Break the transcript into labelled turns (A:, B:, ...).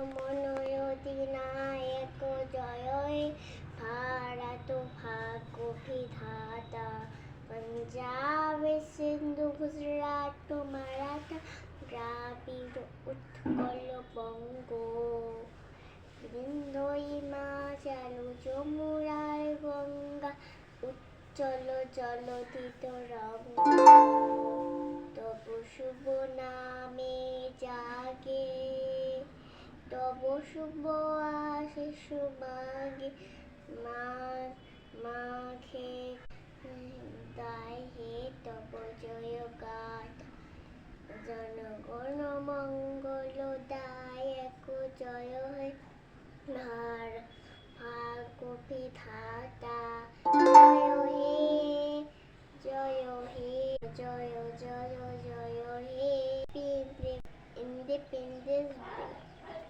A: মনোয়ধিনায়ক জয় ভারত ভাগ্য বিধাতা पंजाब सिंधु गुजरात মারাঠা দ্রাবিড় উৎকল বঙ্গ বিন্ধ্য হিমাচল যমুনার গঙ্গা উচ্চল জলধি তরঙ্গ তব শুভ নামে জাগে তব শুভ আশিস মাগে মাঘে গায় হে তব জয় গাথা জনগণ মঙ্গলদায়ক